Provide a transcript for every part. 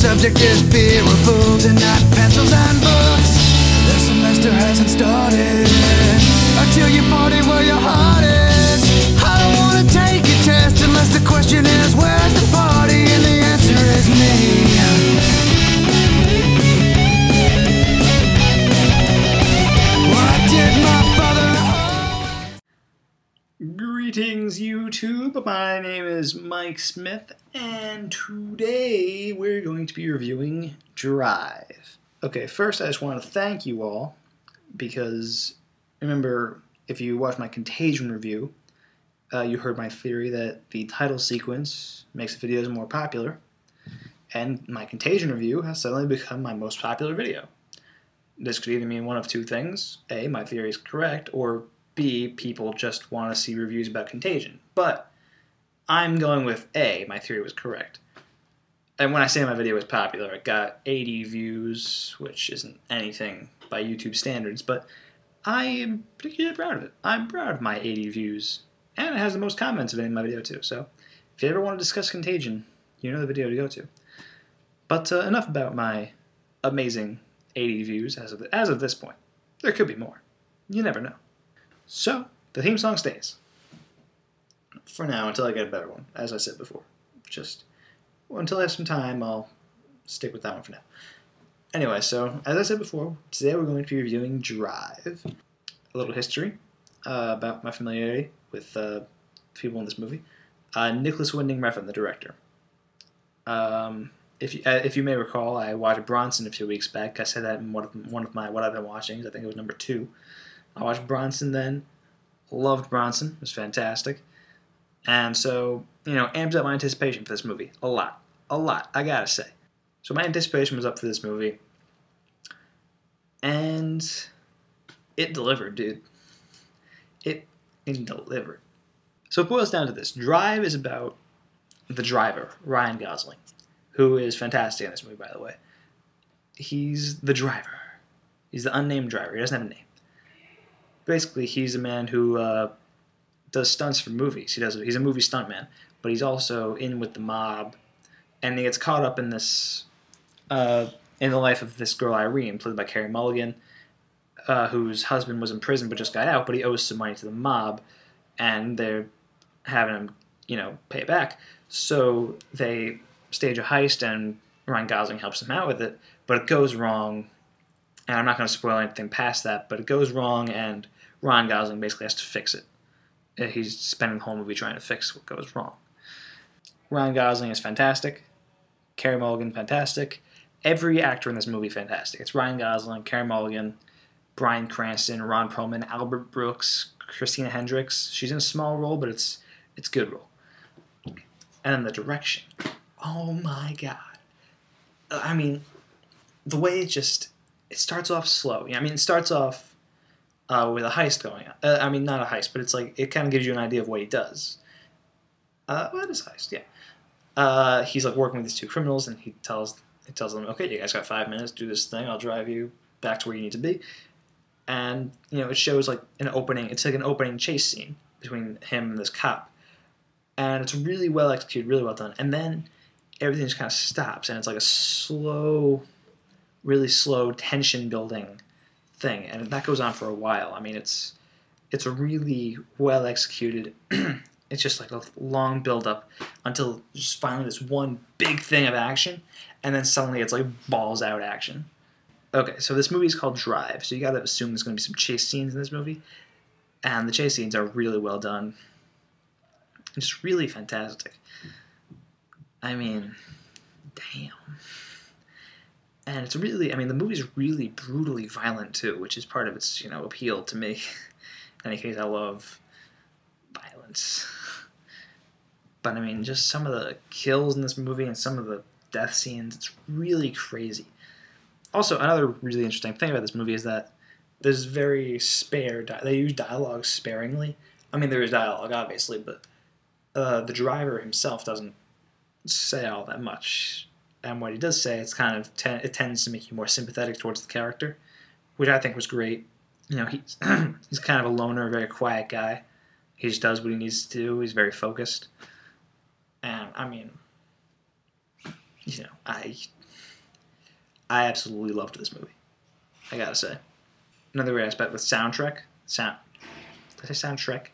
subject is fear of boobs and not pencils and books. The semester hasn't started until you party where your heart is. I don't wanna take a test unless the question is where's the party, and the answer is me. What did my father... Greetings, YouTube. My name is Mike Smith, and today we're going to be reviewing Drive. Okay, first I just want to thank you all, because remember, if you watched my Contagion review, you heard my theory that the title sequence makes the videos more popular, and my Contagion review has suddenly become my most popular video. This could either mean one of two things: A, my theory is correct, or B, people just want to see reviews about Contagion. But I'm going with A, my theory was correct. And when I say my video was popular, it got 80 views, which isn't anything by YouTube standards, but I am pretty proud of it. I'm proud of my 80 views. And it has the most comments of any of my video too, so if you ever want to discuss Contagion, you know the video to go to. But enough about my amazing 80 views as of this point. There could be more. You never know. So, the theme song stays. For now, until I get a better one, as I said before. Just, until I have some time, I'll stick with that one for now. Anyway, so, as I said before, today we're going to be reviewing Drive. A little history about my familiarity with people in this movie. Nicholas Winding Refn, the director. If you may recall, I watched Bronson a few weeks back. I said that in one of my What I've Been Watching. I think it was number 2. I watched Bronson then, loved Bronson, it was fantastic, and so, amped up my anticipation for this movie, a lot, I gotta say. So my anticipation was up for this movie, and it delivered, dude. It delivered. So it boils down to this. Drive is about the driver, Ryan Gosling, who is fantastic in this movie, by the way. He's the driver. He's the unnamed driver. He doesn't have a name. Basically, he's a man who does stunts for movies. He's a movie stuntman, but he's also in with the mob, and he gets caught up in this in the life of this girl Irene, played by Carey Mulligan, whose husband was in prison but just got out, but he owes some money to the mob, and they're having him, pay it back. So they stage a heist, and Ryan Gosling helps him out with it, but it goes wrong. And I'm not going to spoil anything past that, but it goes wrong, and Ryan Gosling basically has to fix it. He's spending the whole movie trying to fix what goes wrong. Ryan Gosling is fantastic. Carey Mulligan, fantastic. Every actor in this movie, fantastic. It's Ryan Gosling, Carey Mulligan, Bryan Cranston, Ron Perlman, Albert Brooks, Christina Hendricks. She's in a small role, but it's a good role. And then the direction. Oh my god. I mean, the way it starts off slow. It starts off with a heist going on. Not a heist, but it's like, it kind of gives you an idea of what he does. It is a heist, yeah. He's like working with these two criminals, and he tells them, okay, you guys got 5 minutes, do this thing, I'll drive you back to where you need to be. And, it shows like it's like an opening chase scene between him and this cop. And it's really well executed, really well done. And then everything just kind of stops, and it's like a really slow tension building thing, and that goes on for a while. It's a really well executed. It's just like a long build up until just finally this one big thing of action, and then suddenly it's like balls out action. Okay, so this movie is called Drive, so you gotta assume there's gonna be some chase scenes in this movie, and the chase scenes are really well done. It's really fantastic. Damn. And it's really, the movie's really brutally violent too, which is part of its, appeal to me. In any case, I love violence. But just some of the kills in this movie and some of the death scenes, it's really crazy. Also, another really interesting thing about this movie is that there's very they use dialogue sparingly. There is dialogue, obviously, but the driver himself doesn't say all that much. And what he does say, it tends to make you more sympathetic towards the character, which I think was great. He's he's kind of a loner, very quiet guy. He just does what he needs to do. He's very focused. And I absolutely loved this movie. I gotta say. Another great aspect with soundtrack. Did I say soundtrack?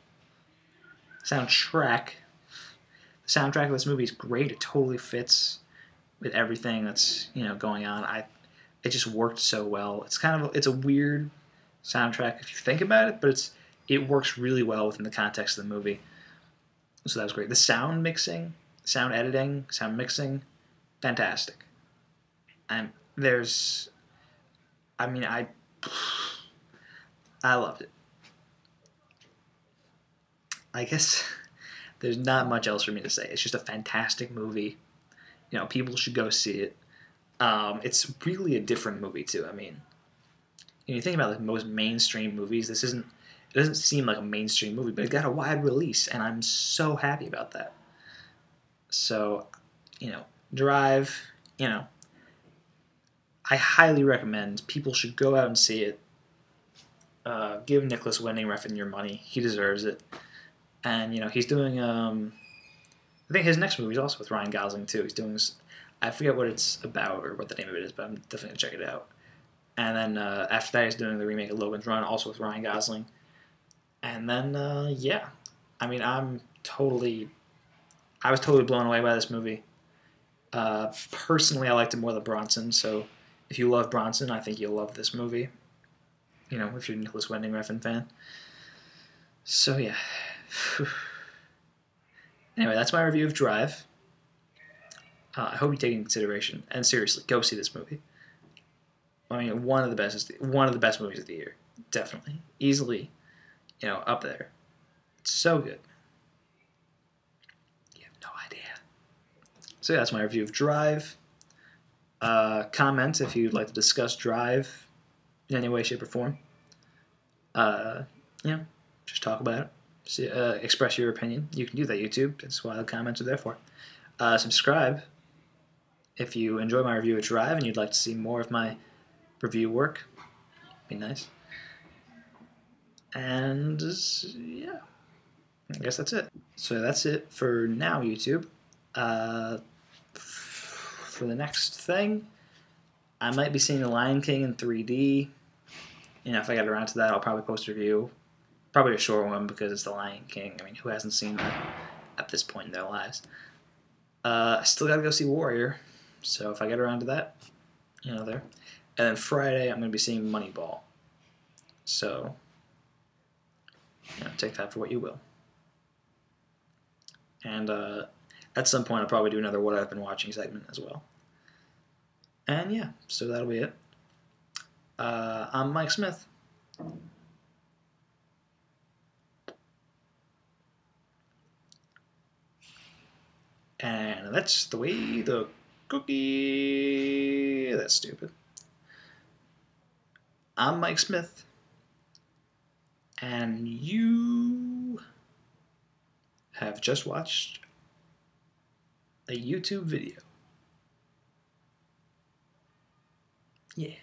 Soundtrack. The soundtrack of this movie is great. It totally fits with everything that's going on. It just worked so well. It's a weird soundtrack if you think about it, but it works really well within the context of the movie. So that was great. The sound mixing, sound editing, sound mixing, fantastic. And I loved it. I guess there's not much else for me to say. It's just a fantastic movie. People should go see it. It's really a different movie too. I mean, you think about most mainstream movies, it doesn't seem like a mainstream movie, but it got a wide release, and I'm so happy about that. So, Drive, I highly recommend people should go out and see it. Give Nicholas Winding Refn your money. He deserves it. And, he's doing, I think his next movie is also with Ryan Gosling, too. He's doing this, I forget what it's about or what the name of it is, but I'm definitely going to check it out. And then after that, he's doing the remake of Logan's Run, also with Ryan Gosling. And then, yeah. I mean, I was totally blown away by this movie. Personally, I liked it more than Bronson, so if you love Bronson, I think you'll love this movie. If you're a Nicholas Winding Refn fan. So, yeah. Anyway, that's my review of Drive. I hope you take it into consideration. And seriously, go see this movie. I mean, one of the best movies of the year. Definitely. Easily, up there. It's so good. You have no idea. So yeah, that's my review of Drive. Comment if you'd like to discuss Drive in any way, shape, or form. Just talk about it. See, express your opinion. You can do that, YouTube. That's why the comments are there for. Subscribe if you enjoy my review of Drive and you'd like to see more of my review work. Be nice. And yeah, I guess that's it. So that's it for now, YouTube. For the next thing, I might be seeing The Lion King in 3D. If I get around to that, I'll probably post a review. Probably a short one because it's The Lion King. I mean, who hasn't seen that at this point in their lives? I still gotta go see Warrior. So if I get around to that, there. And then Friday, I'm going to be seeing Moneyball. So, take that for what you will. And at some point, I'll probably do another What I've Been Watching segment as well. And yeah, so that'll be it. I'm Mike Smith. And that's the way the cookie... That's stupid. I'm Mike Smith. And you have just watched a YouTube video. Yeah.